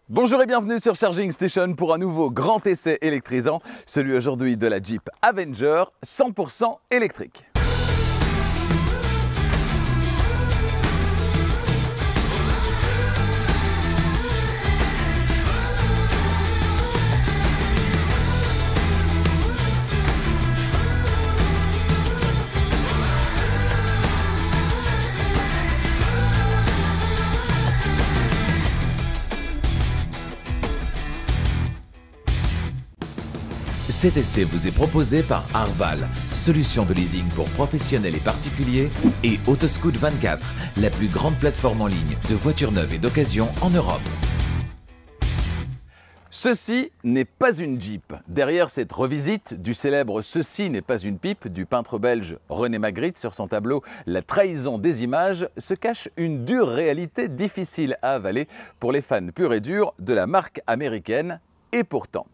Bonjour et bienvenue sur Charging Station pour un nouveau grand essai électrisant, celui aujourd'hui de la Jeep Avenger 100% électrique. Cet essai vous est proposé par Arval, solution de leasing pour professionnels et particuliers, et Autoscout 24, la plus grande plateforme en ligne de voitures neuves et d'occasion en Europe. Ceci n'est pas une Jeep. Derrière cette revisite du célèbre « Ceci n'est pas une pipe » du peintre belge René Magritte sur son tableau « La trahison des images » se cache une dure réalité difficile à avaler pour les fans purs et durs de la marque américaine. Et pourtant,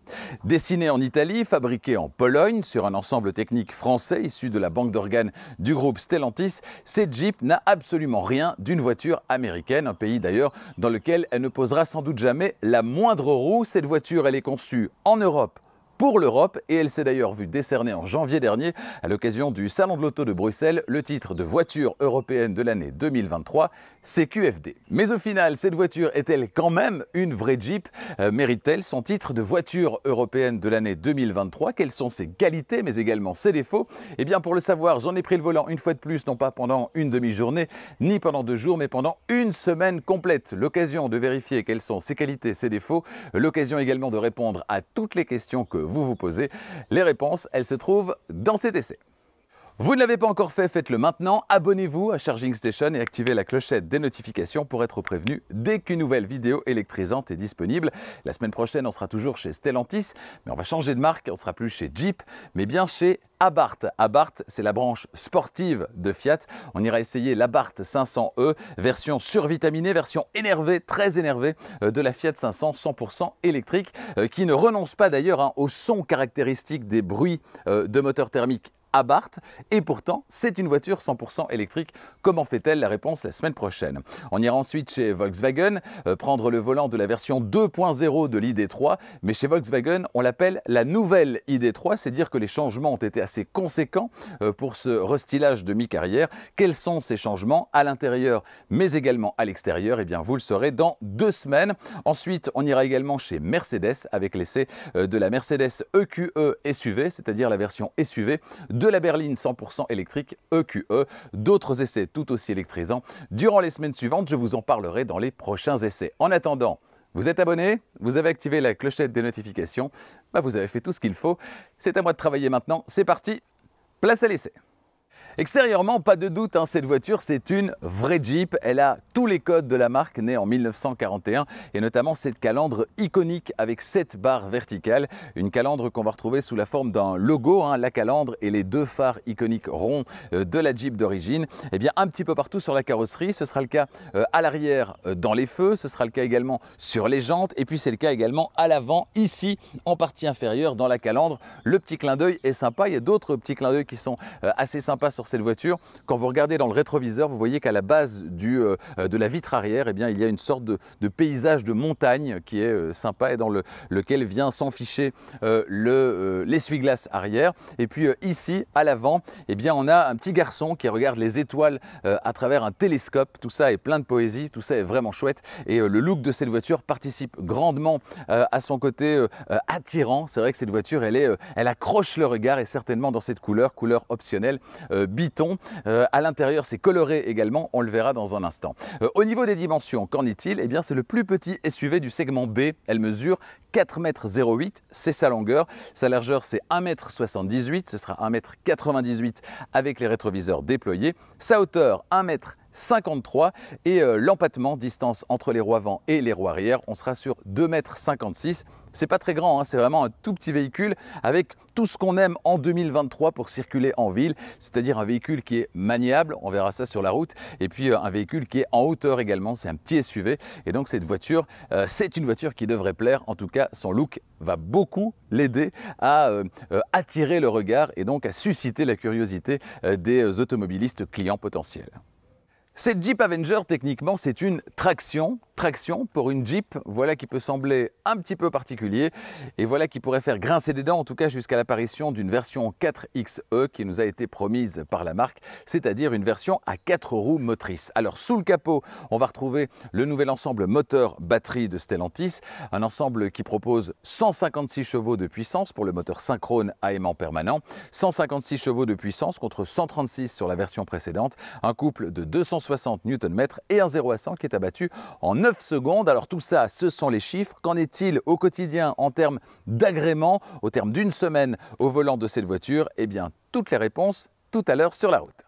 dessinée en Italie, fabriquée en Pologne sur un ensemble technique français issu de la banque d'organes du groupe Stellantis, cette Jeep n'a absolument rien d'une voiture américaine, un pays d'ailleurs dans lequel elle ne posera sans doute jamais la moindre roue. Cette voiture, elle est conçue en Europe, pour l'Europe, et elle s'est d'ailleurs vue décerner en janvier dernier, à l'occasion du Salon de l'Auto de Bruxelles, le titre de voiture européenne de l'année 2023, CQFD. Mais au final, cette voiture est-elle quand même une vraie Jeep? Mérite-t-elle son titre de voiture européenne de l'année 2023? Quelles sont ses qualités, mais également ses défauts? Eh bien, pour le savoir, j'en ai pris le volant une fois de plus, non pas pendant une demi-journée, ni pendant 2 jours, mais pendant une semaine complète. L'occasion de vérifier quelles sont ses qualités, ses défauts, l'occasion également de répondre à toutes les questions que vous vous posez. Les réponses, elles se trouvent dans cet essai. Vous ne l'avez pas encore fait, faites-le maintenant. Abonnez-vous à Charging Station et activez la clochette des notifications pour être prévenu dès qu'une nouvelle vidéo électrisante est disponible. La semaine prochaine, on sera toujours chez Stellantis, mais on va changer de marque. On sera plus chez Jeep, mais bien chez Abarth. Abarth, c'est la branche sportive de Fiat. On ira essayer l'Abarth 500e, version survitaminée, version énervée, très énervée de la Fiat 500 100% électrique, qui ne renonce pas d'ailleurs au son caractéristique des bruits de moteur thermique Abarth, et pourtant c'est une voiture 100% électrique. Comment fait-elle? La réponse la semaine prochaine. On ira ensuite chez Volkswagen prendre le volant de la version 2.0 de l'ID3, mais chez Volkswagen on l'appelle la nouvelle ID3, c'est dire que les changements ont été assez conséquents pour ce restylage de mi-carrière. Quels sont ces changements à l'intérieur mais également à l'extérieur? Eh bien vous le saurez dans 2 semaines. Ensuite on ira également chez Mercedes avec l'essai de la Mercedes EQE SUV, c'est-à-dire la version SUV de la berline 100% électrique EQE, d'autres essais tout aussi électrisants. Durant les semaines suivantes, je vous en parlerai dans les prochains essais. En attendant, vous êtes abonné, vous avez activé la clochette des notifications, vous avez fait tout ce qu'il faut. C'est à moi de travailler maintenant, c'est parti, place à l'essai. Extérieurement, pas de doute, cette voiture, c'est une vraie Jeep. Elle a tous les codes de la marque, née en 1941, et notamment cette calandre iconique avec 7 barres verticales. Une calandre qu'on va retrouver sous la forme d'un logo, la calandre et les 2 phares iconiques ronds de la Jeep d'origine. Eh bien, un petit peu partout sur la carrosserie. Ce sera le cas à l'arrière dans les feux, ce sera le cas également sur les jantes, et puis c'est le cas également à l'avant, ici, en partie inférieure, dans la calandre. Le petit clin d'œil est sympa. Il y a d'autres petits clins d'œil qui sont assez sympas sur cette voiture. Quand vous regardez dans le rétroviseur, vous voyez qu'à la base de la vitre arrière, eh bien, il y a une sorte de paysage de montagne qui est sympa et dans lequel vient s'enficher l'essuie-glace arrière. Et puis ici, à l'avant, eh bien, on a un petit garçon qui regarde les étoiles à travers un télescope. Tout ça est plein de poésie, tout ça est vraiment chouette. Et le look de cette voiture participe grandement à son côté attirant. C'est vrai que cette voiture, elle accroche le regard, et certainement dans cette couleur optionnelle biton. À l'intérieur, c'est coloré également, on le verra dans un instant. Au niveau des dimensions, qu'en est-il? Eh bien, c'est le plus petit SUV du segment B. Elle mesure 4,08 m, c'est sa longueur. Sa largeur, c'est 1,78 m, ce sera 1,98 m avec les rétroviseurs déployés. Sa hauteur, 1,53 m, et l'empattement, distance entre les roues avant et les roues arrière, on sera sur 2,56 m. C'est pas très grand, c'est vraiment un tout petit véhicule avec tout ce qu'on aime en 2023 pour circuler en ville, c'est-à-dire un véhicule qui est maniable, on verra ça sur la route, et puis un véhicule qui est en hauteur également, c'est un petit SUV, et donc cette voiture, c'est une voiture qui devrait plaire. En tout cas, son look va beaucoup l'aider à attirer le regard et donc à susciter la curiosité des automobilistes clients potentiels. Cette Jeep Avenger, techniquement, c'est une traction traction pour une Jeep. Voilà qui peut sembler un petit peu particulier et voilà qui pourrait faire grincer des dents, en tout cas jusqu'à l'apparition d'une version 4XE qui nous a été promise par la marque, c'est-à-dire une version à 4 roues motrices. Alors sous le capot, on va retrouver le nouvel ensemble moteur-batterie de Stellantis, un ensemble qui propose 156 chevaux de puissance pour le moteur synchrone à aimant permanent, 156 chevaux de puissance contre 136 sur la version précédente, un couple de 260 Nm et un 0 à 100 qui est abattu en 9 secondes. Alors tout ça, ce sont les chiffres. Qu'en est-il au quotidien en termes d'agrément, au terme d'une semaine au volant de cette voiture? Eh bien, toutes les réponses tout à l'heure sur la route.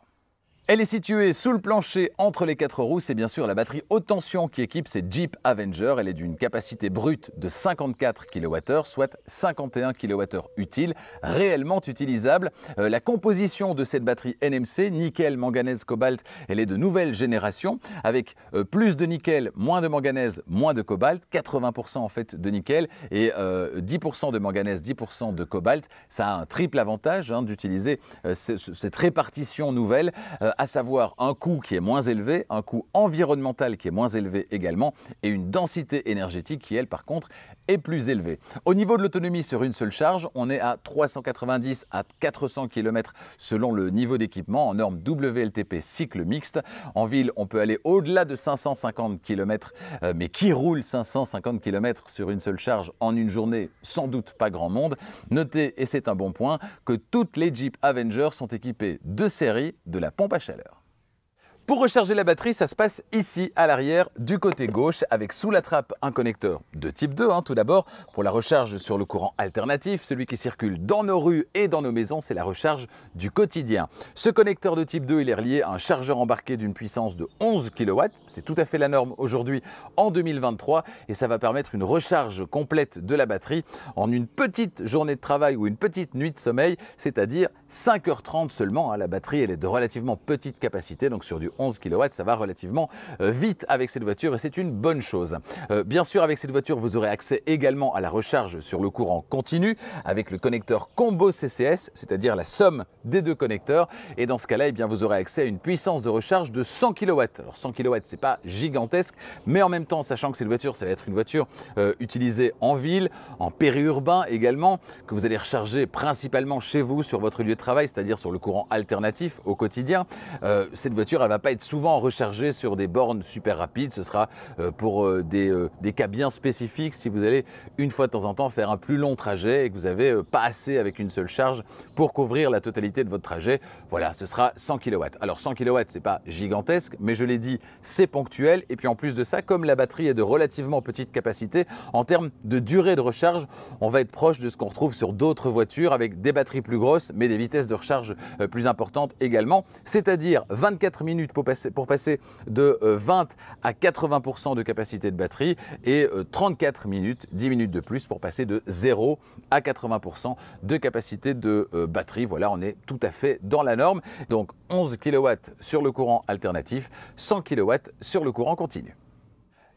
Elle est située sous le plancher entre les 4 roues. C'est bien sûr la batterie haute tension qui équipe cette Jeep Avenger. Elle est d'une capacité brute de 54 kWh, soit 51 kWh utiles, réellement utilisables. La composition de cette batterie NMC, nickel, manganèse, cobalt, elle est de nouvelle génération, avec plus de nickel, moins de manganèse, moins de cobalt, 80% en fait de nickel et 10% de manganèse, 10% de cobalt. Ça a un triple avantage d'utiliser cette répartition nouvelle, à savoir un coût qui est moins élevé, un coût environnemental qui est moins élevé également, et une densité énergétique qui, elle, par contre, est plus élevée. Au niveau de l'autonomie sur une seule charge, on est à 390 à 400 km selon le niveau d'équipement en norme WLTP cycle mixte. En ville, on peut aller au-delà de 550 km, mais qui roule 550 km sur une seule charge en une journée? Sans doute pas grand monde. Notez, et c'est un bon point, que toutes les Jeep Avenger sont équipées de série de la pompe à chaleur. Pour recharger la batterie, ça se passe ici à l'arrière du côté gauche avec sous la trappe un connecteur de type 2 tout d'abord pour la recharge sur le courant alternatif, celui qui circule dans nos rues et dans nos maisons, c'est la recharge du quotidien. Ce connecteur de type 2, il est relié à un chargeur embarqué d'une puissance de 11 kW, c'est tout à fait la norme aujourd'hui en 2023 et ça va permettre une recharge complète de la batterie en une petite journée de travail ou une petite nuit de sommeil, c'est-à-dire 5h30 seulement. La batterie, elle est de relativement petite capacité, donc sur du 11 kW, ça va relativement vite avec cette voiture et c'est une bonne chose. Bien sûr, avec cette voiture, vous aurez accès également à la recharge sur le courant continu avec le connecteur combo CCS, c'est-à-dire la somme des deux connecteurs. Et dans ce cas-là, eh bien, vous aurez accès à une puissance de recharge de 100 kW. Alors 100 kW, c'est pas gigantesque, mais en même temps, sachant que cette voiture, ça va être une voiture utilisée en ville, en périurbain également, que vous allez recharger principalement chez vous, sur votre lieu de travail, c'est-à-dire sur le courant alternatif au quotidien. Cette voiture, elle va pas être souvent rechargée sur des bornes super rapides. Ce sera pour des cas bien spécifiques si vous allez une fois de temps en temps faire un plus long trajet et que vous n'avez pas assez avec une seule charge pour couvrir la totalité de votre trajet. Voilà, ce sera 100 kW. Alors 100 kW, c'est pas gigantesque, mais je l'ai dit, c'est ponctuel. Et puis en plus de ça, comme la batterie est de relativement petite capacité, en termes de durée de recharge, on va être proche de ce qu'on retrouve sur d'autres voitures avec des batteries plus grosses, mais des vitesses de recharge plus importantes également, c'est-à-dire 24 minutes pour passer de 20 à 80% de capacité de batterie et 34 minutes, 10 minutes de plus pour passer de 0 à 80% de capacité de batterie. Voilà, on est tout à fait dans la norme. Donc 11 kW sur le courant alternatif, 100 kW sur le courant continu.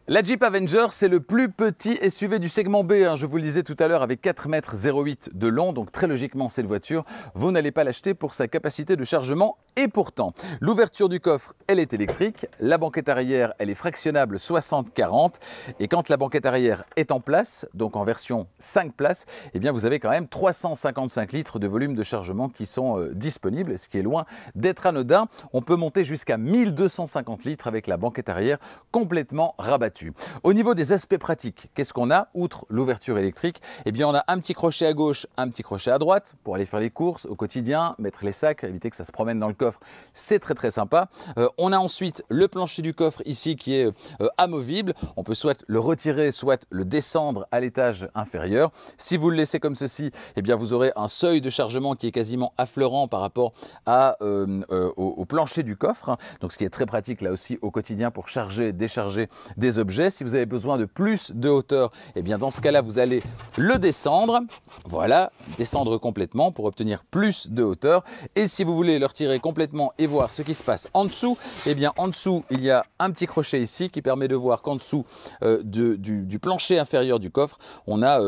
La Jeep Avenger, c'est le plus petit SUV du segment B, je vous le disais tout à l'heure, avec 4,08 m de long, donc très logiquement cette voiture, vous n'allez pas l'acheter pour sa capacité de chargement. Et pourtant, l'ouverture du coffre, elle est électrique, la banquette arrière, elle est fractionnable 60-40, et quand la banquette arrière est en place, donc en version 5 places, eh bien vous avez quand même 355 litres de volume de chargement qui sont disponibles, ce qui est loin d'être anodin. On peut monter jusqu'à 1250 litres avec la banquette arrière complètement rabattue. Au niveau des aspects pratiques, qu'est-ce qu'on a outre l'ouverture électrique? Eh bien, on a un petit crochet à gauche, un petit crochet à droite pour aller faire les courses au quotidien, mettre les sacs, éviter que ça se promène dans le coffre. C'est très très sympa. On a ensuite le plancher du coffre ici qui est amovible. On peut soit le retirer, soit le descendre à l'étage inférieur. Si vous le laissez comme ceci, eh bien, vous aurez un seuil de chargement qui est quasiment affleurant par rapport au plancher du coffre. Donc, ce qui est très pratique là aussi au quotidien pour charger, décharger des objets. Si vous avez besoin de plus de hauteur, eh bien dans ce cas-là, vous allez le descendre. Voilà, descendre complètement pour obtenir plus de hauteur. Et si vous voulez le retirer complètement et voir ce qui se passe en dessous, eh bien en dessous, il y a un petit crochet ici qui permet de voir qu'en dessous du plancher inférieur du coffre, on a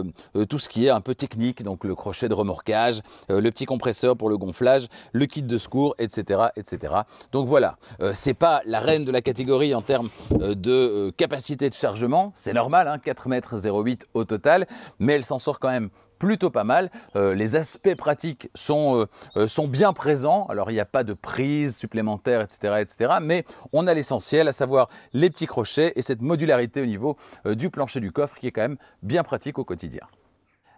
tout ce qui est un peu technique, donc le crochet de remorquage, le petit compresseur pour le gonflage, le kit de secours, etc. etc. Donc voilà, c'est pas la reine de la catégorie en termes de capacité capacité de chargement, c'est normal, hein, 4,08 m au total, mais elle s'en sort quand même plutôt pas mal. Les aspects pratiques sont bien présents. Alors, il n'y a pas de prise supplémentaire, etc. Mais on a l'essentiel, à savoir les petits crochets et cette modularité au niveau du plancher du coffre qui est quand même bien pratique au quotidien.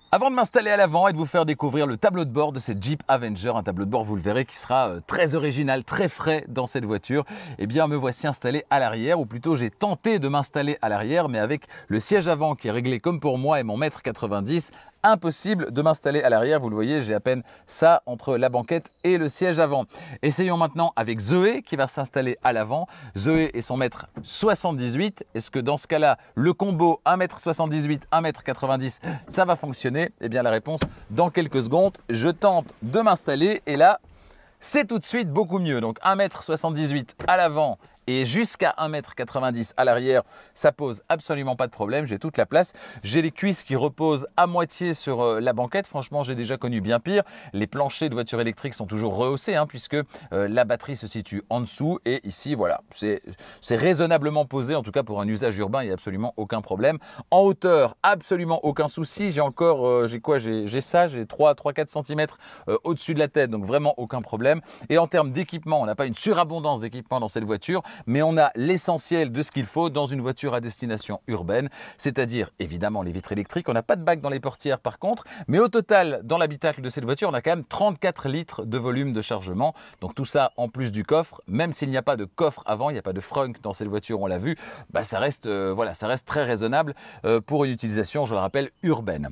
Avant de m'installer à l'avant et de vous faire découvrir le tableau de bord de cette Jeep Avenger, un tableau de bord, vous le verrez, qui sera très original, très frais dans cette voiture, eh bien me voici installé à l'arrière, ou plutôt j'ai tenté de m'installer à l'arrière, mais avec le siège avant qui est réglé comme pour moi et mon 1,90 m, impossible de m'installer à l'arrière. Vous le voyez, j'ai à peine ça entre la banquette et le siège avant. Essayons maintenant avec Zoé qui va s'installer à l'avant. Zoé et son 1,78 m. Est-ce que dans ce cas-là, le combo 1,78 m, 1,90 m, ça va fonctionner? Eh bien la réponse dans quelques secondes. Je tente de m'installer et là, c'est tout de suite beaucoup mieux. Donc 1,78 m à l'avant et jusqu'à 1,90 m à l'arrière, ça pose absolument pas de problème, j'ai toute la place. J'ai les cuisses qui reposent à moitié sur la banquette, franchement j'ai déjà connu bien pire. Les planchers de voitures électriques sont toujours rehaussés hein, puisque la batterie se situe en dessous et ici voilà, c'est raisonnablement posé, en tout cas pour un usage urbain, il n'y a absolument aucun problème. En hauteur, absolument aucun souci, j'ai encore, j'ai ça, j'ai 3-4 cm au-dessus de la tête, donc vraiment aucun problème. Et en termes d'équipement, on n'a pas une surabondance d'équipement dans cette voiture, mais on a l'essentiel de ce qu'il faut dans une voiture à destination urbaine, c'est-à-dire évidemment les vitres électriques. On n'a pas de bac dans les portières par contre, mais au total, dans l'habitacle de cette voiture, on a quand même 34 litres de volume de chargement. Donc tout ça en plus du coffre, même s'il n'y a pas de coffre avant, il n'y a pas de frunk dans cette voiture, on l'a vu, bah ça reste très raisonnable pour une utilisation, je le rappelle, urbaine.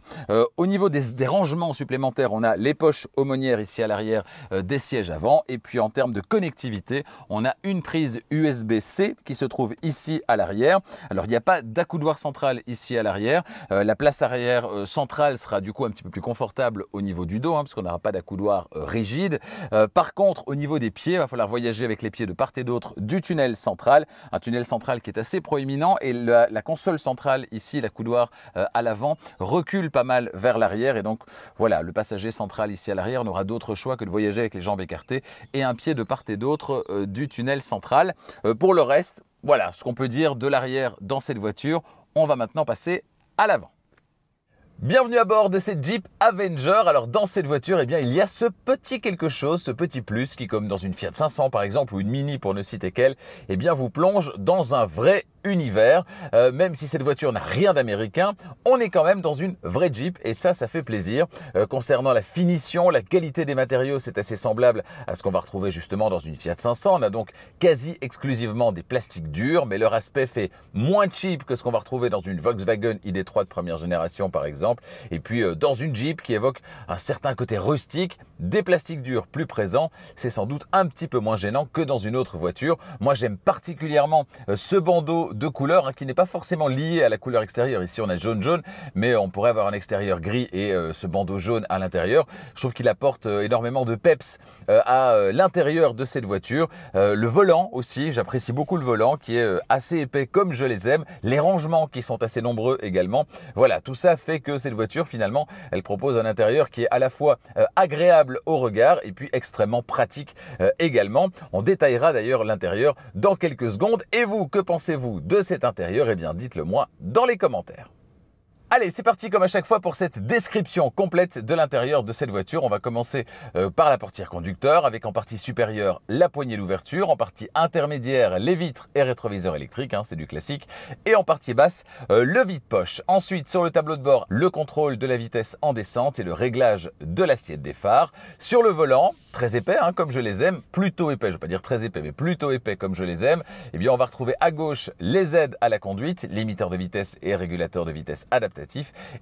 Au niveau des rangements supplémentaires, on a les poches aumônières ici à l'arrière des sièges avant, et puis en termes de connectivité, on a une prise USB-C qui se trouve ici à l'arrière. Alors il n'y a pas d'accoudoir central ici à l'arrière. La place arrière centrale sera du coup un petit peu plus confortable au niveau du dos, hein, parce qu'on n'aura pas d'accoudoir rigide. Par contre, au niveau des pieds, il va falloir voyager avec les pieds de part et d'autre du tunnel central. Un tunnel central qui est assez proéminent et la console centrale ici, l'accoudoir à l'avant, recule pas mal vers l'arrière. Et donc voilà, le passager central ici à l'arrière n'aura d'autre choix que de voyager avec les jambes écartées et un pied de part et d'autre du tunnel central. Pour le reste, voilà ce qu'on peut dire de l'arrière dans cette voiture. On va maintenant passer à l'avant. Bienvenue à bord de cette Jeep Avenger. Alors dans cette voiture, eh bien, il y a ce petit quelque chose, ce petit plus qui, comme dans une Fiat 500 par exemple ou une Mini pour ne citer qu'elle, eh bien, vous plonge dans un vrai univers. Même si cette voiture n'a rien d'américain, on est quand même dans une vraie Jeep et ça fait plaisir. Concernant la finition, la qualité des matériaux, c'est assez semblable à ce qu'on va retrouver justement dans une Fiat 500. On a donc quasi exclusivement des plastiques durs, mais leur aspect fait moins cheap que ce qu'on va retrouver dans une Volkswagen ID3 de première génération par exemple. Et puis dans une Jeep qui évoque un certain côté rustique, des plastiques durs plus présents, c'est sans doute un petit peu moins gênant que dans une autre voiture. Moi j'aime particulièrement ce bandeau de couleur hein, qui n'est pas forcément lié à la couleur extérieure. Ici on a jaune, mais on pourrait avoir un extérieur gris et ce bandeau jaune à l'intérieur. Je trouve qu'il apporte énormément de peps à l'intérieur de cette voiture. Le volant aussi, j'apprécie beaucoup le volant qui est assez épais comme je les aime. Les rangements qui sont assez nombreux également. Voilà, tout ça fait que cette voiture finalement, elle propose un intérieur qui est à la fois agréable au regard et puis extrêmement pratique également. On détaillera d'ailleurs l'intérieur dans quelques secondes. Et vous, que pensez-vous de cet intérieur? Eh bien, dites-le moi dans les commentaires. Allez, c'est parti comme à chaque fois pour cette description complète de l'intérieur de cette voiture. On va commencer par la portière conducteur avec en partie supérieure la poignée d'ouverture, en partie intermédiaire les vitres et rétroviseurs électriques, hein, c'est du classique, et en partie basse le vide-poche. Ensuite, sur le tableau de bord, le contrôle de la vitesse en descente et le réglage de l'assiette des phares. Sur le volant, très épais hein, comme je les aime, plutôt épais, je ne veux pas dire très épais, mais plutôt épais comme je les aime, eh bien on va retrouver à gauche les aides à la conduite, limiteur de vitesse et régulateur de vitesse adaptatif.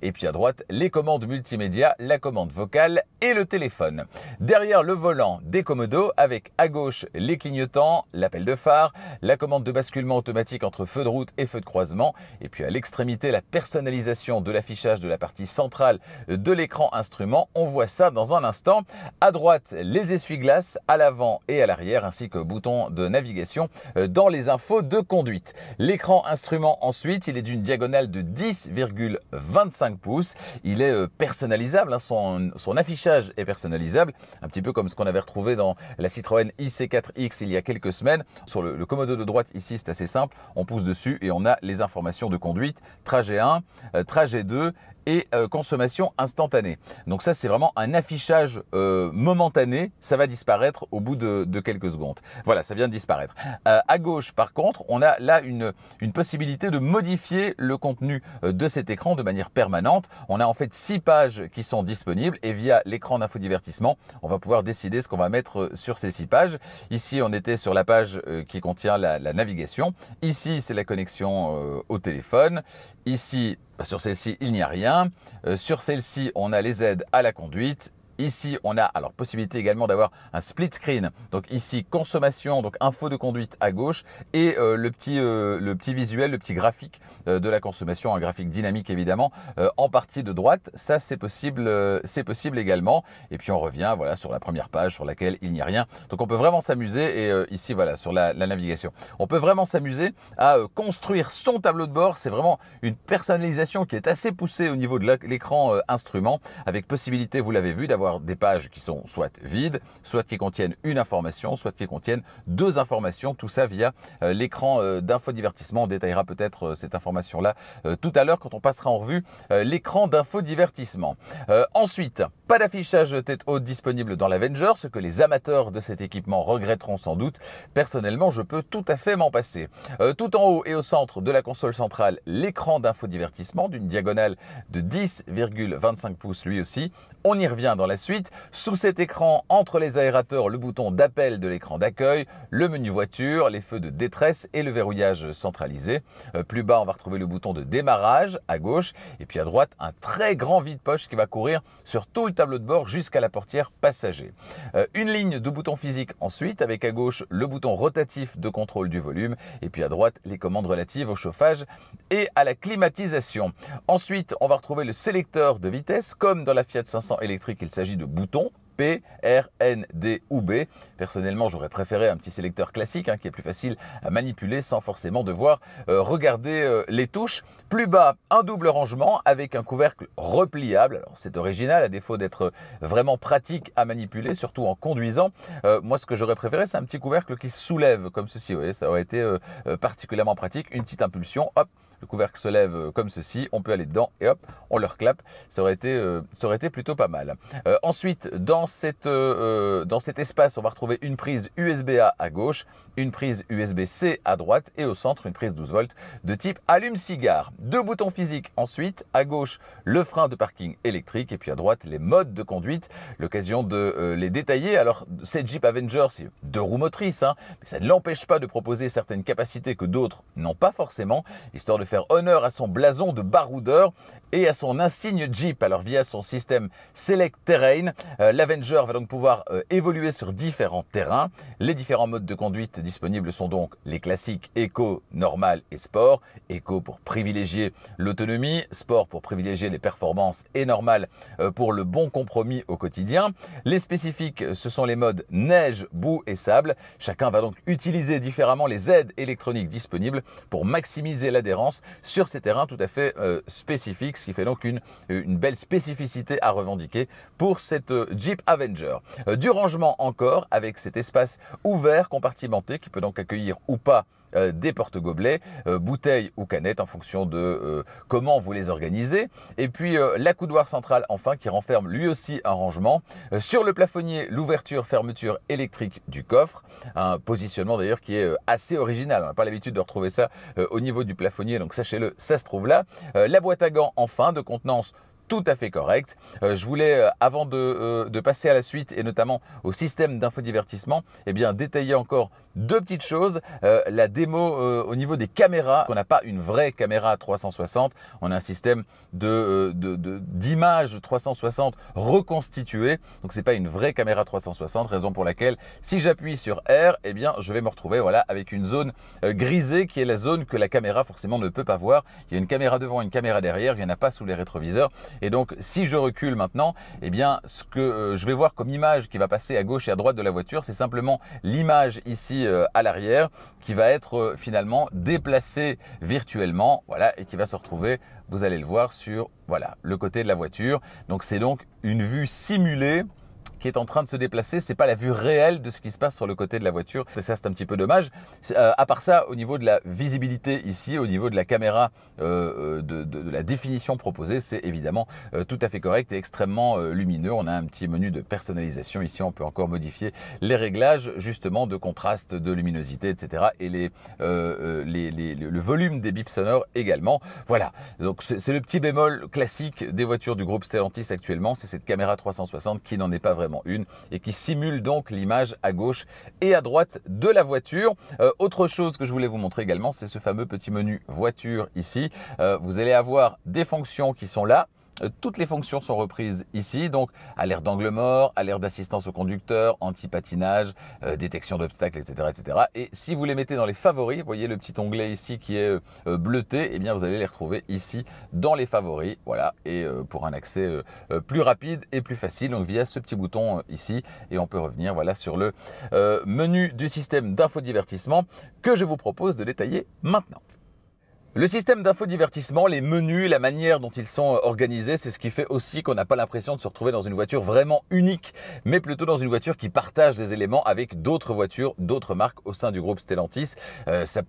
Et puis à droite, les commandes multimédia, la commande vocale et le téléphone. Derrière le volant, des commodos avec à gauche les clignotants, l'appel de phare, la commande de basculement automatique entre feu de route et feu de croisement. Et puis à l'extrémité, la personnalisation de l'affichage de la partie centrale de l'écran instrument. On voit ça dans un instant. À droite, les essuie-glaces à l'avant et à l'arrière ainsi que bouton de navigation dans les infos de conduite. L'écran instrument ensuite, il est d'une diagonale de 10,1 6,25 pouces. Il est personnalisable, hein, son affichage est personnalisable, un petit peu comme ce qu'on avait retrouvé dans la Citroën IC4X il y a quelques semaines. Sur le commodo de droite ici, c'est assez simple, on pousse dessus et on a les informations de conduite, trajet 1, trajet 2 et consommation instantanée. Donc ça, c'est vraiment un affichage momentané. Ça va disparaître au bout de quelques secondes. Voilà, ça vient de disparaître. À gauche, par contre, on a là une possibilité de modifier le contenu de cet écran de manière permanente. On a en fait 6 pages qui sont disponibles et via l'écran d'infodivertissement, on va pouvoir décider ce qu'on va mettre sur ces 6 pages. Ici, on était sur la page qui contient la navigation. Ici, c'est la connexion au téléphone. Ici, sur celle-ci, il n'y a rien. Sur celle-ci, on a les aides à la conduite. Ici, on a alors possibilité également d'avoir un split screen. Donc ici, consommation, donc info de conduite à gauche et le petit visuel, le petit graphique de la consommation, un graphique dynamique évidemment, en partie de droite. Ça, c'est possible également. Et puis on revient voilà sur la première page sur laquelle il n'y a rien. Donc on peut vraiment s'amuser et ici voilà sur la navigation. On peut vraiment s'amuser à construire son tableau de bord. C'est vraiment une personnalisation qui est assez poussée au niveau de l'écran instrument, avec possibilité, vous l'avez vu, d'avoir des pages qui sont soit vides, soit qui contiennent une information, soit qui contiennent 2 informations, tout ça via l'écran d'infodivertissement. On détaillera peut-être cette information-là tout à l'heure quand on passera en revue l'écran d'infodivertissement. Ensuite, pas d'affichage tête haute disponible dans l'Avenger, ce que les amateurs de cet équipement regretteront sans doute. Personnellement, je peux tout à fait m'en passer. Tout en haut et au centre de la console centrale, l'écran d'infodivertissement d'une diagonale de 10,25 pouces lui aussi. On y revient dans la suite. Sous cet écran, entre les aérateurs, le bouton d'appel de l'écran d'accueil, le menu voiture, les feux de détresse et le verrouillage centralisé. Plus bas, on va retrouver le bouton de démarrage à gauche. Et puis à droite, un très grand vide-poche qui va courir sur tout le tableau de bord jusqu'à la portière passager. Une ligne de boutons physiques ensuite, avec à gauche le bouton rotatif de contrôle du volume. Et puis à droite, les commandes relatives au chauffage et à la climatisation. Ensuite, on va retrouver le sélecteur de vitesse, comme dans la Fiat 500 électrique, il s'agit de boutons P, R, N, D ou B. Personnellement, j'aurais préféré un petit sélecteur classique qui est plus facile à manipuler sans forcément devoir regarder les touches. Plus bas, un double rangement avec un couvercle repliable. Alors c'est original à défaut d'être vraiment pratique à manipuler, surtout en conduisant. Moi, ce que j'aurais préféré, c'est un petit couvercle qui se soulève comme ceci. Vous voyez, ça aurait été particulièrement pratique. Une petite impulsion, hop, le couvercle se lève comme ceci, on peut aller dedans et hop, on le reclappe. Ça aurait été plutôt pas mal. Ensuite, dans cet espace, on va retrouver une prise USB-A à gauche, une prise USB-C à droite et au centre, une prise 12 volts de type allume-cigare. 2 boutons physiques ensuite, à gauche, le frein de parking électrique et puis à droite, les modes de conduite. L'occasion de les détailler. Alors, cette Jeep Avenger, c'est 2 roues motrices, mais ça ne l'empêche pas de proposer certaines capacités que d'autres n'ont pas forcément, histoire de faire honneur à son blason de baroudeur et à son insigne Jeep. Alors via son système Select Terrain, l'Avenger va donc pouvoir évoluer sur différents terrains. Les différents modes de conduite disponibles sont donc les classiques Eco, Normal et Sport. Eco pour privilégier l'autonomie, Sport pour privilégier les performances et Normal pour le bon compromis au quotidien. Les spécifiques, ce sont les modes Neige, Boue et Sable. Chacun va donc utiliser différemment les aides électroniques disponibles pour maximiser l'adhérence sur ces terrains tout à fait spécifiques, ce qui fait donc une belle spécificité à revendiquer pour cette Jeep Avenger. Du rangement encore, avec cet espace ouvert compartimenté qui peut donc accueillir ou pas des porte-gobelets, bouteilles ou canettes en fonction de comment vous les organisez. Et puis l'accoudoir central enfin qui renferme lui aussi un rangement. Sur le plafonnier, l'ouverture-fermeture électrique du coffre. Un positionnement d'ailleurs qui est assez original. On n'a pas l'habitude de retrouver ça au niveau du plafonnier, donc sachez-le, ça se trouve là. La boîte à gants enfin de contenance tout à fait correct. Je voulais, avant de passer à la suite et notamment au système d'infodivertissement, détailler encore 2 petites choses. La démo au niveau des caméras, on n'a pas une vraie caméra 360, on a un système d'image 360 reconstitué. Donc c'est pas une vraie caméra 360, raison pour laquelle si j'appuie sur R, je vais me retrouver voilà, avec une zone grisée qui est la zone que la caméra forcément ne peut pas voir. Il y a une caméra devant, une caméra derrière, il n'y en a pas sous les rétroviseurs. Et donc, si je recule maintenant, eh bien, ce que je vais voir comme image qui va passer à gauche et à droite de la voiture, c'est simplement l'image ici à l'arrière qui va être finalement déplacée virtuellement, voilà, et qui va se retrouver, vous allez le voir, sur voilà, le côté de la voiture. Donc, c'est donc une vue simulée qui est en train de se déplacer. C'est pas la vue réelle de ce qui se passe sur le côté de la voiture. Et ça, c'est un petit peu dommage. À part ça, au niveau de la visibilité ici, au niveau de la caméra, de la définition proposée, c'est évidemment tout à fait correct et extrêmement lumineux. On a un petit menu de personnalisation ici. On peut encore modifier les réglages justement de contraste, de luminosité, etc. Et le volume des bips sonores également. Voilà. Donc c'est le petit bémol classique des voitures du groupe Stellantis actuellement. C'est cette caméra 360 qui n'en est pas vraiment une et qui simule donc l'image à gauche et à droite de la voiture. Autre chose que je voulais vous montrer également, c'est ce fameux petit menu voiture ici. Vous allez avoir des fonctions qui sont là. Toutes les fonctions sont reprises ici, donc alerte d'angle mort, alerte d'assistance au conducteur, anti-patinage, détection d'obstacles, etc., etc. Et si vous les mettez dans les favoris, vous voyez le petit onglet ici qui est bleuté, eh bien vous allez les retrouver ici dans les favoris, voilà, et pour un accès plus rapide et plus facile, donc via ce petit bouton ici, et on peut revenir voilà sur le menu du système d'infodivertissement que je vous propose de détailler maintenant. Le système d'infodivertissement, les menus, la manière dont ils sont organisés, c'est ce qui fait aussi qu'on n'a pas l'impression de se retrouver dans une voiture vraiment unique, mais plutôt dans une voiture qui partage des éléments avec d'autres voitures, d'autres marques au sein du groupe Stellantis.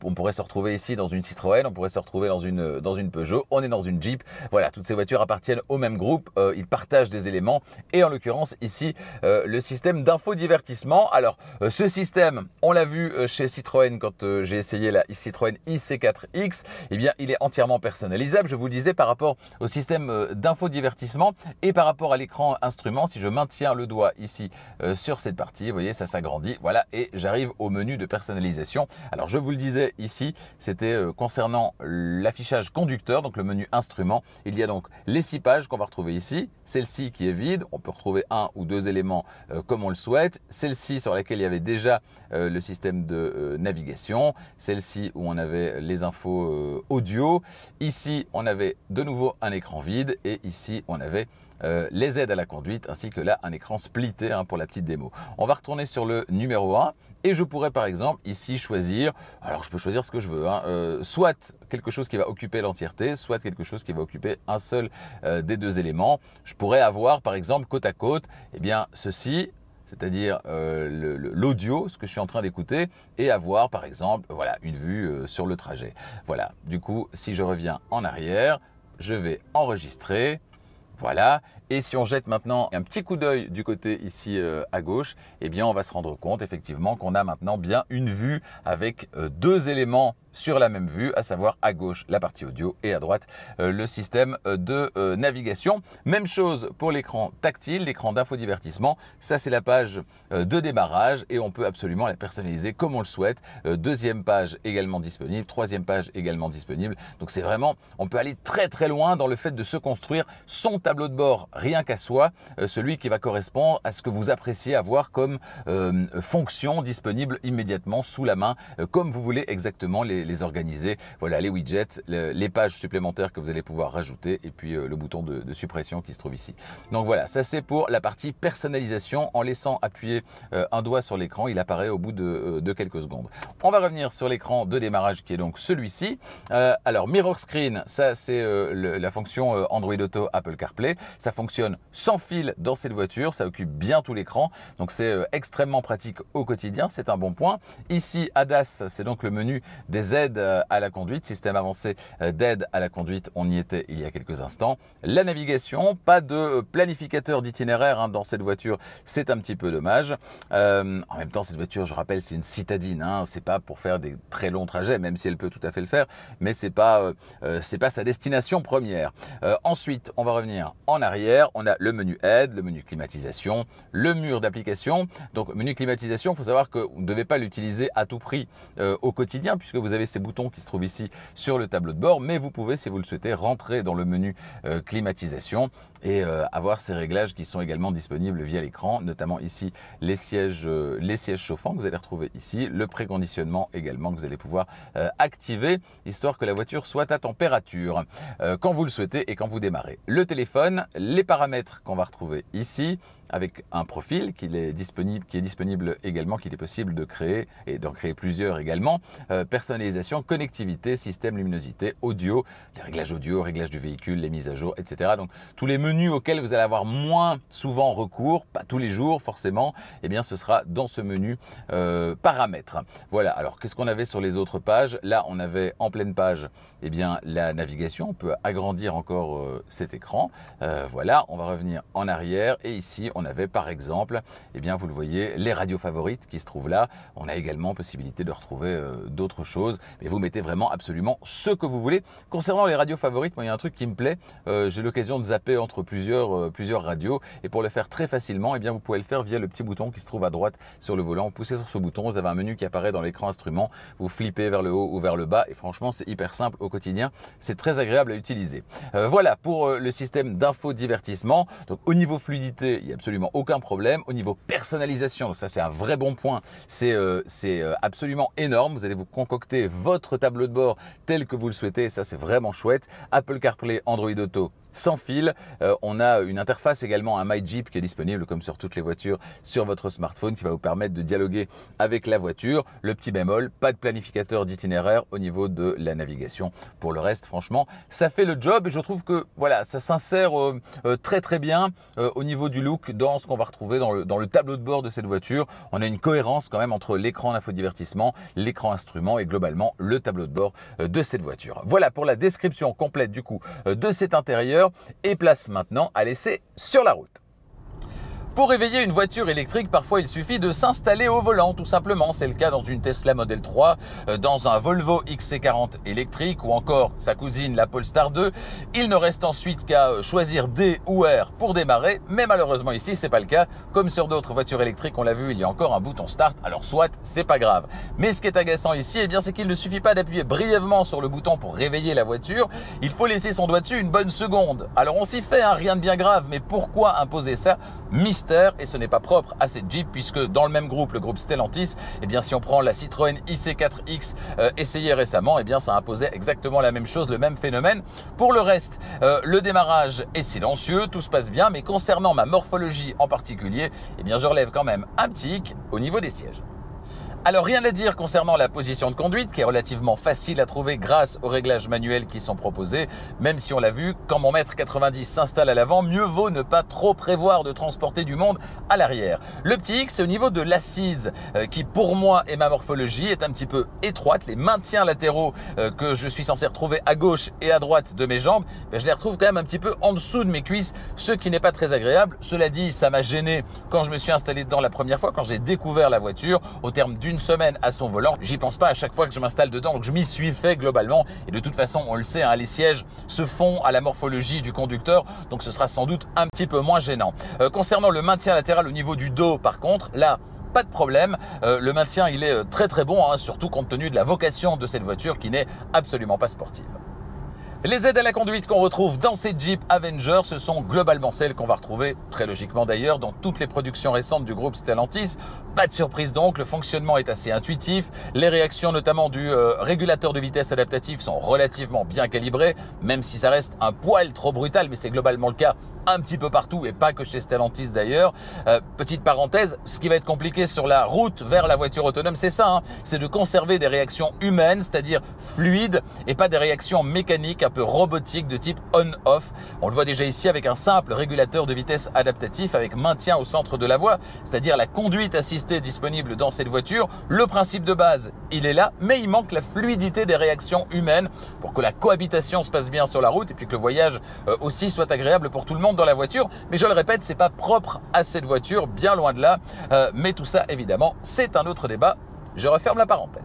On pourrait se retrouver ici dans une Citroën, on pourrait se retrouver dans une Peugeot, on est dans une Jeep. Voilà, toutes ces voitures appartiennent au même groupe, ils partagent des éléments et en l'occurrence ici, le système d'infodivertissement. Alors, ce système, on l'a vu chez Citroën quand j'ai essayé la Citroën IC4X, eh bien, il est entièrement personnalisable. Je vous le disais par rapport au système d'infodivertissement et par rapport à l'écran instrument. Si je maintiens le doigt ici sur cette partie, vous voyez, ça s'agrandit. Voilà, et j'arrive au menu de personnalisation. Alors, je vous le disais ici, c'était concernant l'affichage conducteur, donc le menu instrument. Il y a donc les 6 pages qu'on va retrouver ici. Celle-ci qui est vide, on peut retrouver 1 ou 2 éléments comme on le souhaite. Celle-ci sur laquelle il y avait déjà le système de navigation. Celle-ci où on avait les infos audio. Ici, on avait de nouveau un écran vide et ici, on avait les aides à la conduite ainsi que là, un écran splitté pour la petite démo. On va retourner sur le numéro 1 et je pourrais par exemple ici choisir, alors je peux choisir ce que je veux, soit quelque chose qui va occuper l'entièreté, soit quelque chose qui va occuper un seul des 2 éléments. Je pourrais avoir par exemple côte à côte, eh bien ceci, c'est-à-dire l'audio, ce que je suis en train d'écouter, et avoir par exemple voilà, une vue sur le trajet. Voilà, du coup, si je reviens en arrière, je vais enregistrer, voilà. Et si on jette maintenant un petit coup d'œil du côté ici à gauche, eh bien on va se rendre compte effectivement qu'on a maintenant bien une vue avec 2 éléments sur la même vue, à savoir à gauche la partie audio et à droite le système de navigation. Même chose pour l'écran tactile, l'écran d'infodivertissement. Ça c'est la page de démarrage et on peut absolument la personnaliser comme on le souhaite. 2e page également disponible, 3e page également disponible. Donc c'est vraiment, on peut aller très très loin dans le fait de se construire son tableau de bord rien qu'à soi, celui qui va correspondre à ce que vous appréciez avoir comme fonction disponible immédiatement sous la main, comme vous voulez exactement les organiser. Voilà les widgets, les pages supplémentaires que vous allez pouvoir rajouter et puis le bouton de suppression qui se trouve ici. Donc voilà, ça c'est pour la partie personnalisation. En laissant appuyer un doigt sur l'écran, il apparaît au bout de quelques secondes. On va revenir sur l'écran de démarrage qui est donc celui-ci. Alors Mirror Screen, ça c'est la fonction Android Auto, Apple CarPlay. Ça fonctionne sans fil dans cette voiture, ça occupe bien tout l'écran. Donc c'est extrêmement pratique au quotidien, c'est un bon point. Ici ADAS, c'est donc le menu des aides à la conduite, système avancé d'aide à la conduite, on y était il y a quelques instants. La navigation, pas de planificateur d'itinéraire dans cette voiture, c'est un petit peu dommage. En même temps, cette voiture, je rappelle, c'est une citadine, c'est pas pour faire des très longs trajets, même si elle peut tout à fait le faire, mais c'est pas sa destination première. Ensuite, on va revenir en arrière. l'arrière, on a le menu aide, le menu climatisation, le mur d'application. Donc menu climatisation, il faut savoir que vous ne devez pas l'utiliser à tout prix au quotidien puisque vous avez ces boutons qui se trouvent ici sur le tableau de bord, mais vous pouvez, si vous le souhaitez, rentrer dans le menu climatisation et avoir ces réglages qui sont également disponibles via l'écran, notamment ici les sièges chauffants que vous allez retrouver ici, le préconditionnement également que vous allez pouvoir activer, histoire que la voiture soit à température quand vous le souhaitez et quand vous démarrez. Le téléphone, les paramètres qu'on va retrouver ici, avec un profil qui est disponible également, qu'il est possible de créer et d'en créer plusieurs également. Personnalisation, connectivité, système, luminosité, audio, les réglages audio, réglages du véhicule, les mises à jour, etc. Donc tous les menus auxquels vous allez avoir moins souvent recours, pas tous les jours forcément, eh bien ce sera dans ce menu paramètres. Voilà, alors qu'est-ce qu'on avait sur les autres pages? Là on avait en pleine page eh bien, la navigation, on peut agrandir encore cet écran. Voilà, on va revenir en arrière et ici on avait par exemple, eh bien, vous le voyez, les radios favorites qui se trouvent là. On a également possibilité de retrouver d'autres choses, mais vous mettez vraiment absolument ce que vous voulez. Concernant les radios favorites, moi il y a un truc qui me plaît, j'ai l'occasion de zapper entre plusieurs radios et pour le faire très facilement, eh bien, vous pouvez le faire via le petit bouton qui se trouve à droite sur le volant. Vous poussez sur ce bouton, vous avez un menu qui apparaît dans l'écran instrument, vous flippez vers le haut ou vers le bas et franchement c'est hyper simple au quotidien, c'est très agréable à utiliser. Voilà pour le système d'infodivertissement. Donc au niveau fluidité, il y a absolument aucun problème. Au niveau personnalisation, ça c'est un vrai bon point, c'est absolument énorme. Vous allez vous concocter votre tableau de bord tel que vous le souhaitez, ça c'est vraiment chouette. Apple CarPlay, Android Auto sans fil. On a une interface également, un MyJeep qui est disponible comme sur toutes les voitures sur votre smartphone qui va vous permettre de dialoguer avec la voiture. Le petit bémol, pas de planificateur d'itinéraire au niveau de la navigation. Pour le reste, franchement, ça fait le job et je trouve que voilà, ça s'insère très très bien au niveau du look dans ce qu'on va retrouver dans le tableau de bord de cette voiture. On a une cohérence quand même entre l'écran d'infodivertissement, l'écran instrument et globalement le tableau de bord de cette voiture. Voilà pour la description complète du coup de cet intérieur. Et place maintenant à l'essai sur la route. Pour réveiller une voiture électrique, parfois il suffit de s'installer au volant, tout simplement. C'est le cas dans une Tesla Model 3, dans un Volvo XC40 électrique ou encore sa cousine, la Polestar 2. Il ne reste ensuite qu'à choisir D ou R pour démarrer, mais malheureusement ici, c'est pas le cas. Comme sur d'autres voitures électriques, on l'a vu, il y a encore un bouton Start, alors soit, c'est pas grave. Mais ce qui est agaçant ici, eh bien, c'est qu'il ne suffit pas d'appuyer brièvement sur le bouton pour réveiller la voiture. Il faut laisser son doigt dessus une bonne seconde. Alors on s'y fait, hein, rien de bien grave, mais pourquoi imposer ça? Mystère, et ce n'est pas propre à cette Jeep puisque dans le même groupe, le groupe Stellantis, eh bien si on prend la Citroën IC4X essayée récemment, eh bien ça imposait exactement la même chose, le même phénomène. Pour le reste, le démarrage est silencieux, tout se passe bien, mais concernant ma morphologie en particulier, eh bien je relève quand même un petit hic au niveau des sièges. Alors rien à dire concernant la position de conduite qui est relativement facile à trouver grâce aux réglages manuels qui sont proposés. Même si on l'a vu, quand mon mètre 90 s'installe à l'avant, mieux vaut ne pas trop prévoir de transporter du monde à l'arrière. Le petit X, c'est au niveau de l'assise qui pour moi et ma morphologie est un petit peu étroite. Les maintiens latéraux que je suis censé retrouver à gauche et à droite de mes jambes, je les retrouve quand même un petit peu en dessous de mes cuisses, ce qui n'est pas très agréable. Cela dit, ça m'a gêné quand je me suis installé dedans la première fois, quand j'ai découvert la voiture au terme d'une semaine à son volant. J'y pense pas à chaque fois que je m'installe dedans, donc je m'y suis fait globalement. Et de toute façon, on le sait, hein, les sièges se font à la morphologie du conducteur, donc ce sera sans doute un petit peu moins gênant. Concernant le maintien latéral au niveau du dos, par contre, là, pas de problème. Le maintien, il est très très bon, hein, surtout compte tenu de la vocation de cette voiture qui n'est absolument pas sportive. Les aides à la conduite qu'on retrouve dans ces Jeep Avenger, ce sont globalement celles qu'on va retrouver, très logiquement d'ailleurs, dans toutes les productions récentes du groupe Stellantis. Pas de surprise donc, le fonctionnement est assez intuitif. Les réactions notamment du régulateur de vitesse adaptatif sont relativement bien calibrées, même si ça reste un poil trop brutal, mais c'est globalement le cas un petit peu partout et pas que chez Stellantis d'ailleurs. Petite parenthèse, ce qui va être compliqué sur la route vers la voiture autonome, c'est ça, hein, c'est de conserver des réactions humaines, c'est-à-dire fluides et pas des réactions mécaniques un peu robotiques de type on-off. On le voit déjà ici avec un simple régulateur de vitesse adaptatif avec maintien au centre de la voie, c'est-à-dire la conduite assistée disponible dans cette voiture. Le principe de base, il est là, mais il manque la fluidité des réactions humaines pour que la cohabitation se passe bien sur la route et puis que le voyage aussi soit agréable pour tout le monde dans la voiture. Mais je le répète, c'est pas propre à cette voiture, bien loin de là. Mais tout ça, évidemment, c'est un autre débat. Je referme la parenthèse.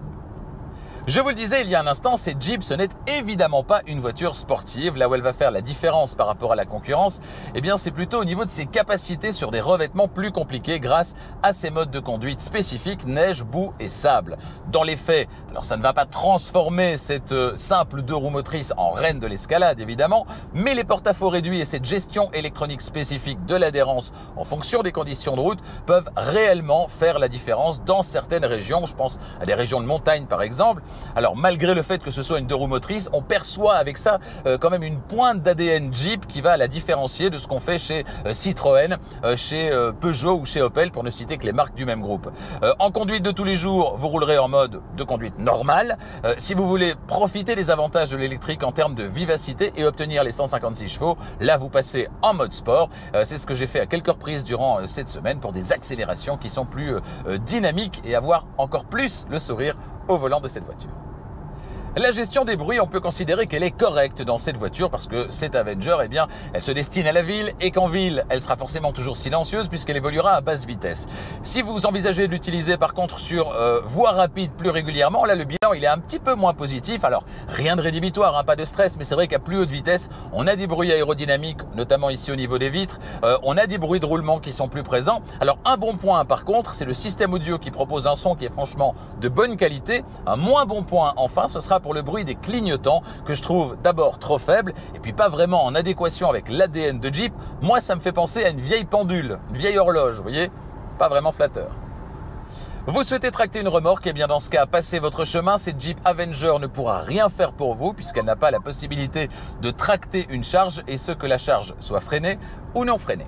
Je vous le disais il y a un instant, cette Jeep, ce n'est évidemment pas une voiture sportive. Là où elle va faire la différence par rapport à la concurrence, eh bien c'est plutôt au niveau de ses capacités sur des revêtements plus compliqués grâce à ses modes de conduite spécifiques, neige, boue et sable. Dans les faits, alors ça ne va pas transformer cette simple 2 roues motrices en reine de l'escalade évidemment, mais les porte-à-faux réduits et cette gestion électronique spécifique de l'adhérence en fonction des conditions de route peuvent réellement faire la différence dans certaines régions. Je pense à des régions de montagne par exemple. Alors malgré le fait que ce soit une 2 roues motrices, on perçoit avec ça quand même une pointe d'ADN Jeep qui va la différencier de ce qu'on fait chez Citroën, chez Peugeot ou chez Opel pour ne citer que les marques du même groupe. En conduite de tous les jours, vous roulerez en mode de conduite normale. Si vous voulez profiter des avantages de l'électrique en termes de vivacité et obtenir les 156 chevaux, là vous passez en mode sport. C'est ce que j'ai fait à quelques reprises durant cette semaine pour des accélérations qui sont plus dynamiques et avoir encore plus le sourire au volant de cette voiture. La gestion des bruits, on peut considérer qu'elle est correcte dans cette voiture parce que cette Avenger, eh bien, elle se destine à la ville et qu'en ville, elle sera forcément toujours silencieuse puisqu'elle évoluera à basse vitesse. Si vous envisagez de l'utiliser par contre sur voie rapide plus régulièrement, là le bilan il est un petit peu moins positif. Alors rien de rédhibitoire, hein, pas de stress, mais c'est vrai qu'à plus haute vitesse, on a des bruits aérodynamiques, notamment ici au niveau des vitres, on a des bruits de roulement qui sont plus présents. Alors un bon point par contre, c'est le système audio qui propose un son qui est franchement de bonne qualité. Un moins bon point enfin, ce sera pour le bruit des clignotants que je trouve d'abord trop faible et puis pas vraiment en adéquation avec l'ADN de Jeep. Moi ça me fait penser à une vieille pendule, une vieille horloge, vous voyez, pas vraiment flatteur. Vous souhaitez tracter une remorque, et bien dans ce cas, passez votre chemin. Cette Jeep Avenger ne pourra rien faire pour vous puisqu'elle n'a pas la possibilité de tracter une charge et ce que la charge soit freinée ou non freinée.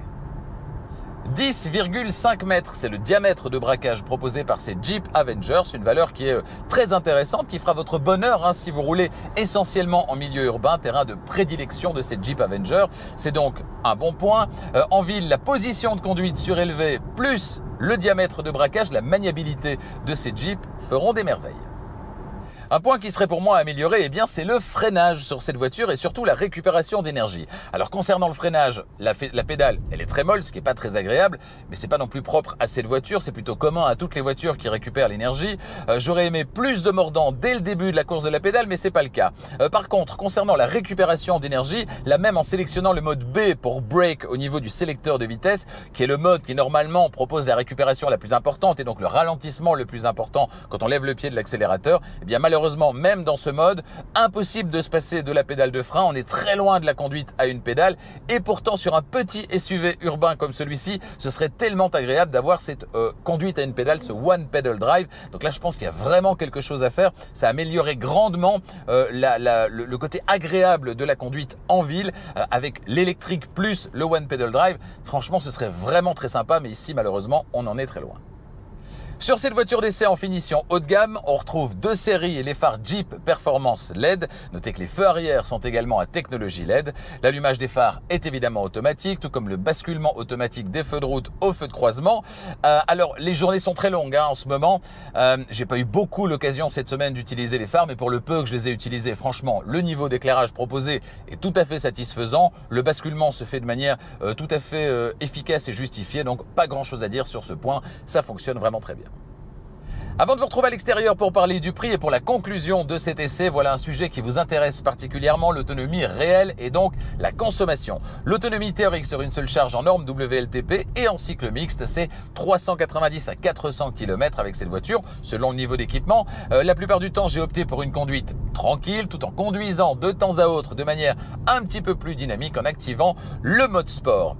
10,5 mètres, c'est le diamètre de braquage proposé par ces Jeep Avenger. C'est une valeur qui est très intéressante, qui fera votre bonheur hein, si vous roulez essentiellement en milieu urbain, terrain de prédilection de cette Jeep Avenger. C'est donc un bon point. En ville, la position de conduite surélevée plus le diamètre de braquage, la maniabilité de ces Jeep feront des merveilles. Un point qui serait pour moi amélioré, eh bien, c'est le freinage sur cette voiture et surtout la récupération d'énergie. Alors concernant le freinage, la pédale, elle est très molle, ce qui n'est pas très agréable, mais c'est pas non plus propre à cette voiture, c'est plutôt commun à toutes les voitures qui récupèrent l'énergie. J'aurais aimé plus de mordant dès le début de la course de la pédale, mais c'est pas le cas. Par contre, concernant la récupération d'énergie, là même en sélectionnant le mode B pour brake au niveau du sélecteur de vitesse, qui est le mode qui normalement propose la récupération la plus importante et donc le ralentissement le plus important quand on lève le pied de l'accélérateur, eh bien malheureusement, même dans ce mode, impossible de se passer de la pédale de frein. On est très loin de la conduite à une pédale et pourtant sur un petit SUV urbain comme celui-ci, ce serait tellement agréable d'avoir cette conduite à une pédale, ce one pedal drive. Donc là, je pense qu'il y a vraiment quelque chose à faire. Ça améliorerait grandement le côté agréable de la conduite en ville avec l'électrique plus le one pedal drive. Franchement, ce serait vraiment très sympa, mais ici, malheureusement, on en est très loin. Sur cette voiture d'essai en finition haut de gamme, on retrouve 2 séries et les phares Jeep Performance LED. Notez que les feux arrière sont également à technologie LED. L'allumage des phares est évidemment automatique, tout comme le basculement automatique des feux de route aux feux de croisement. Alors, les journées sont très longues hein, en ce moment. J'ai pas eu beaucoup l'occasion cette semaine d'utiliser les phares, mais pour le peu que je les ai utilisés, franchement, le niveau d'éclairage proposé est tout à fait satisfaisant. Le basculement se fait de manière tout à fait efficace et justifiée, donc pas grand-chose à dire sur ce point. Ça fonctionne vraiment très bien. Avant de vous retrouver à l'extérieur pour parler du prix et pour la conclusion de cet essai, voilà un sujet qui vous intéresse particulièrement, l'autonomie réelle et donc la consommation. L'autonomie théorique sur une seule charge en norme WLTP et en cycle mixte, c'est 390 à 400 km avec cette voiture, selon le niveau d'équipement. La plupart du temps, j'ai opté pour une conduite tranquille, tout en conduisant de temps à autre de manière un petit peu plus dynamique en activant le mode sport.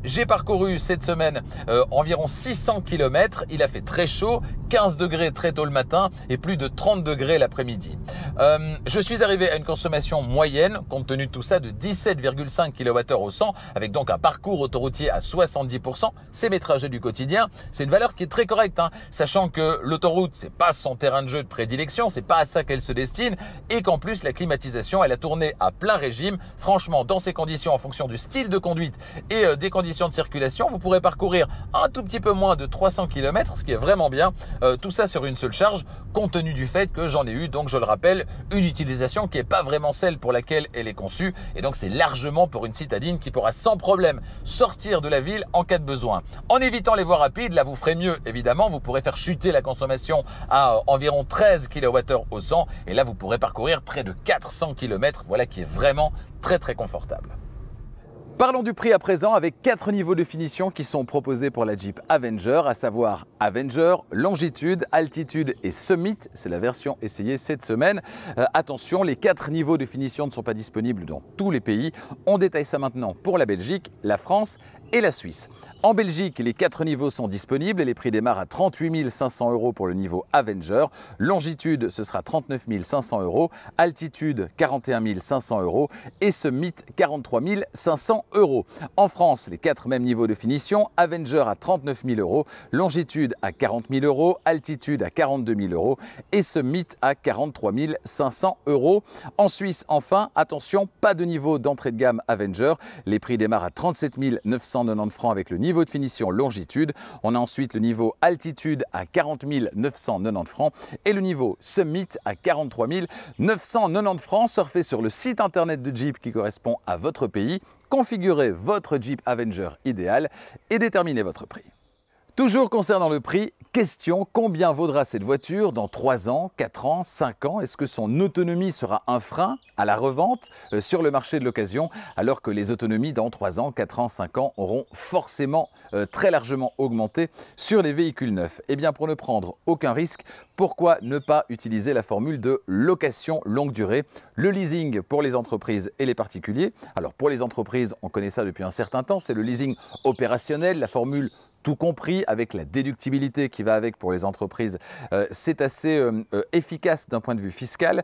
J'ai parcouru cette semaine environ 600 km, il a fait très chaud, 15 degrés très tôt le matin et plus de 30 degrés l'après-midi. Je suis arrivé à une consommation moyenne, compte tenu de tout ça, de 17,5 kWh au 100, avec donc un parcours autoroutier à 70%. C'est mes trajets du quotidien. C'est une valeur qui est très correcte, hein, sachant que l'autoroute, c'est pas son terrain de jeu de prédilection, c'est pas à ça qu'elle se destine, et qu'en plus, la climatisation, elle a tourné à plein régime. Franchement, dans ces conditions, en fonction du style de conduite et des conditions de circulation, vous pourrez parcourir un tout petit peu moins de 300 km, ce qui est vraiment bien. tout ça sur une seule charge, compte tenu du fait que j'en ai eu, donc je le rappelle, une utilisation qui n'est pas vraiment celle pour laquelle elle est conçue. Et donc c'est largement pour une citadine qui pourra sans problème sortir de la ville en cas de besoin. En évitant les voies rapides, là vous ferez mieux évidemment, vous pourrez faire chuter la consommation à environ 13 kWh au 100 et là vous pourrez parcourir près de 400 km, voilà qui est vraiment très confortable. Parlons du prix à présent avec 4 niveaux de finition qui sont proposés pour la Jeep Avenger, à savoir Avenger, Longitude, Altitude et Summit. C'est la version essayée cette semaine. Attention, les 4 niveaux de finition ne sont pas disponibles dans tous les pays. On détaille ça maintenant pour la Belgique, la France et la Suisse. En Belgique, les 4 niveaux sont disponibles et les prix démarrent à 38 500 € pour le niveau Avenger. Longitude, ce sera 39 500 €. Altitude, 41 500 € et Summit, 43 500 €. En France, les 4 mêmes niveaux de finition. Avenger à 39 000 €, Longitude à 40 000 €, Altitude à 42 000 € et Summit à 43 500 €. En Suisse, enfin, attention, pas de niveau d'entrée de gamme Avenger. Les prix démarrent à 37 990 francs avec le niveau de finition Longitude. On a ensuite le niveau Altitude à 40 990 francs et le niveau Summit à 43 990 francs. Surfez sur le site internet de Jeep qui correspond à votre pays, configurez votre Jeep Avenger idéal et déterminez votre prix. Toujours concernant le prix, question, combien vaudra cette voiture dans 3 ans, 4 ans, 5 ans? Est-ce que son autonomie sera un frein à la revente sur le marché de l'occasion, alors que les autonomies dans 3 ans, 4 ans, 5 ans auront forcément très largement augmenté sur les véhicules neufs? Eh bien, pour ne prendre aucun risque, pourquoi ne pas utiliser la formule de location longue durée? Le leasing pour les entreprises et les particuliers. Alors pour les entreprises, on connaît ça depuis un certain temps, c'est le leasing opérationnel, la formule tout compris avec la déductibilité qui va avec pour les entreprises. C'est assez efficace d'un point de vue fiscal.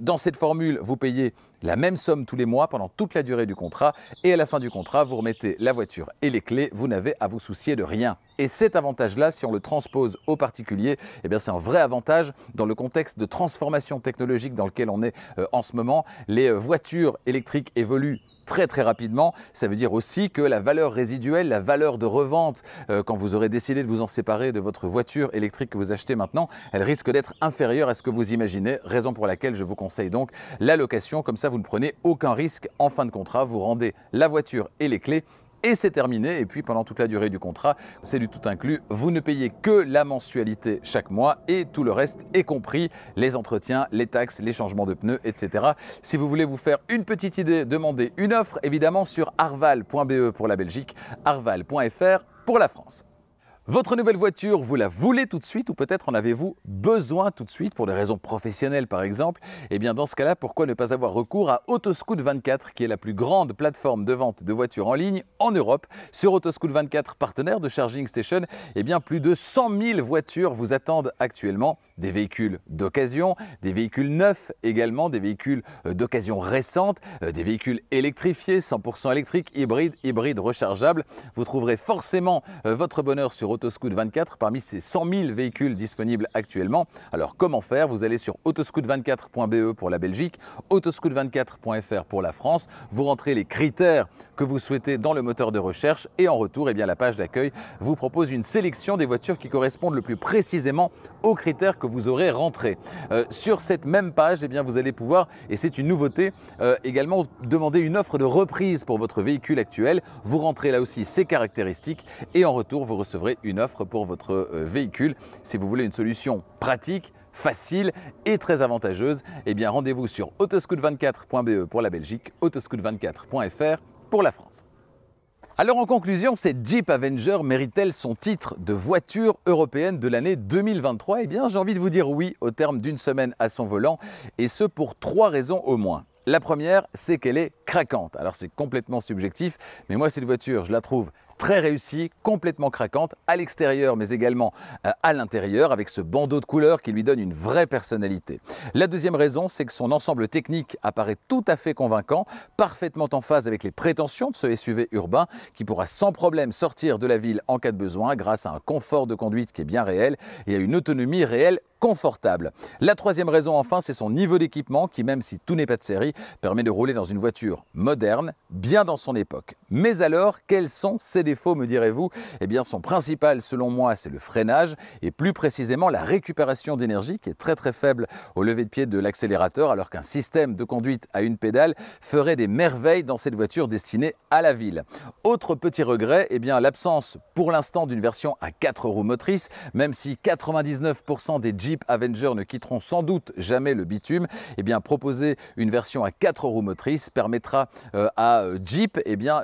Dans cette formule, vous payez la même somme tous les mois pendant toute la durée du contrat et à la fin du contrat, vous remettez la voiture et les clés, vous n'avez à vous soucier de rien. Et cet avantage-là, si on le transpose aux particuliers, eh bien c'est un vrai avantage dans le contexte de transformation technologique dans lequel on est en ce moment. Les voitures électriques évoluent très rapidement. Ça veut dire aussi que la valeur résiduelle, la valeur de revente, quand vous aurez décidé de vous en séparer de votre voiture électrique que vous achetez maintenant, elle risque d'être inférieure à ce que vous imaginez, raison pour laquelle je vous conseille donc la location. Comme ça, vous ne prenez aucun risque en fin de contrat, vous rendez la voiture et les clés et c'est terminé. Et puis pendant toute la durée du contrat, c'est du tout inclus. Vous ne payez que la mensualité chaque mois et tout le reste est compris, les entretiens, les taxes, les changements de pneus, etc. Si vous voulez vous faire une petite idée, demandez une offre évidemment sur arval.be pour la Belgique, arval.fr pour la France. Votre nouvelle voiture, vous la voulez tout de suite ou peut-être en avez-vous besoin tout de suite pour des raisons professionnelles par exemple? Eh bien dans ce cas-là, pourquoi ne pas avoir recours à Autoscout24 qui est la plus grande plateforme de vente de voitures en ligne en Europe. Sur Autoscout24, partenaire de Charging Station, eh bien plus de 100 000 voitures vous attendent actuellement. Des véhicules d'occasion, des véhicules neufs également, des véhicules d'occasion récente, des véhicules électrifiés, 100% électriques, hybrides rechargeables. Vous trouverez forcément votre bonheur sur Autoscout24 parmi ces 100 000 véhicules disponibles actuellement. Alors comment faire? Vous allez sur autoscout24.be pour la Belgique, autoscout24.fr pour la France. Vous rentrez les critères que vous souhaitez dans le moteur de recherche et en retour, eh bien, la page d'accueil vous propose une sélection des voitures qui correspondent le plus précisément aux critères que vous aurez rentrés. Sur cette même page, eh bien, vous allez pouvoir, et c'est une nouveauté, également demander une offre de reprise pour votre véhicule actuel. Vous rentrez là aussi ses caractéristiques et en retour, vous recevrez une offre pour votre véhicule. Si vous voulez une solution pratique, facile et très avantageuse, eh bien rendez-vous sur autoscout24.be pour la Belgique, autoscout24.fr pour la France. Alors en conclusion, cette Jeep Avenger mérite-t-elle son titre de voiture européenne de l'année 2023? Eh bien j'ai envie de vous dire oui au terme d'une semaine à son volant et ce pour 3 raisons au moins. La première, c'est qu'elle est craquante. Alors c'est complètement subjectif, mais moi cette voiture, je la trouve très réussie, complètement craquante à l'extérieur mais également à l'intérieur avec ce bandeau de couleur qui lui donne une vraie personnalité. La deuxième raison, c'est que son ensemble technique apparaît tout à fait convaincant, parfaitement en phase avec les prétentions de ce SUV urbain qui pourra sans problème sortir de la ville en cas de besoin grâce à un confort de conduite qui est bien réel et à une autonomie réelle confortable. La troisième raison enfin, c'est son niveau d'équipement qui, même si tout n'est pas de série, permet de rouler dans une voiture moderne, bien dans son époque. Mais alors, quelles sont ces défauts, me direz-vous? Eh bien, son principal, selon moi, c'est le freinage et plus précisément la récupération d'énergie qui est très faible au lever de pied de l'accélérateur, alors qu'un système de conduite à une pédale ferait des merveilles dans cette voiture destinée à la ville. Autre petit regret, eh bien, l'absence pour l'instant d'une version à 4 roues motrices, même si 99% des Jeep Avenger ne quitteront sans doute jamais le bitume, eh bien, proposer une version à 4 roues motrices permettra à Jeep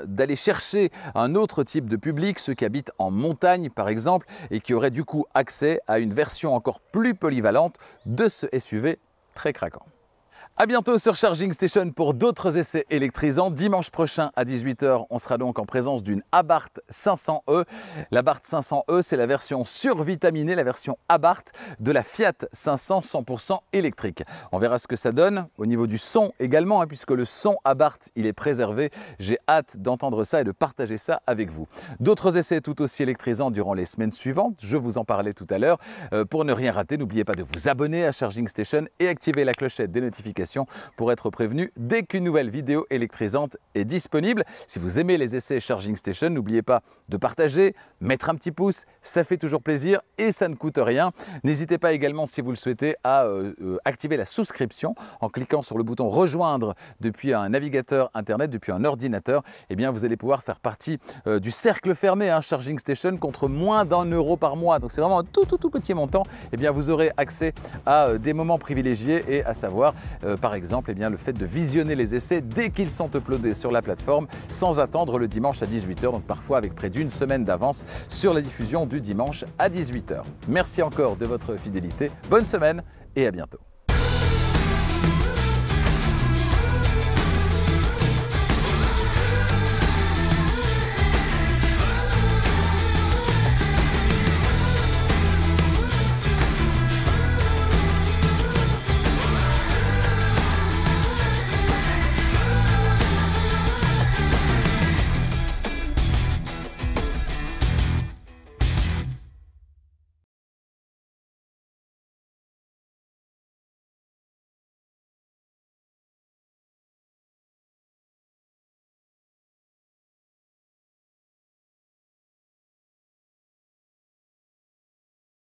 d'aller chercher un autre type de public, ceux qui habitent en montagne par exemple, et qui auraient du coup accès à une version encore plus polyvalente de ce SUV très craquant. A bientôt sur Charging Station pour d'autres essais électrisants. Dimanche prochain à 18 h, on sera donc en présence d'une Abarth 500e. L'Abarth 500e, c'est la version survitaminée, la version Abarth de la Fiat 500 100% électrique. On verra ce que ça donne au niveau du son également, puisque le son Abarth, il est préservé. J'ai hâte d'entendre ça et de partager ça avec vous. D'autres essais tout aussi électrisants durant les semaines suivantes. Je vous en parlais tout à l'heure. Pour ne rien rater, n'oubliez pas de vous abonner à Charging Station et activer la clochette des notifications pour être prévenu dès qu'une nouvelle vidéo électrisante est disponible. Si vous aimez les essais Charging Station, n'oubliez pas de partager, mettre un petit pouce, ça fait toujours plaisir et ça ne coûte rien. N'hésitez pas également, si vous le souhaitez, à activer la souscription en cliquant sur le bouton rejoindre depuis un navigateur internet, depuis un ordinateur. Eh bien, vous allez pouvoir faire partie du cercle fermé Charging Station contre moins d'1 € par mois. Donc c'est vraiment un tout petit montant. Eh bien, vous aurez accès à des moments privilégiés et à savoir par exemple, le fait de visionner les essais dès qu'ils sont uploadés sur la plateforme sans attendre le dimanche à 18 h, donc parfois avec près d'une semaine d'avance sur la diffusion du dimanche à 18 h. Merci encore de votre fidélité, bonne semaine et à bientôt.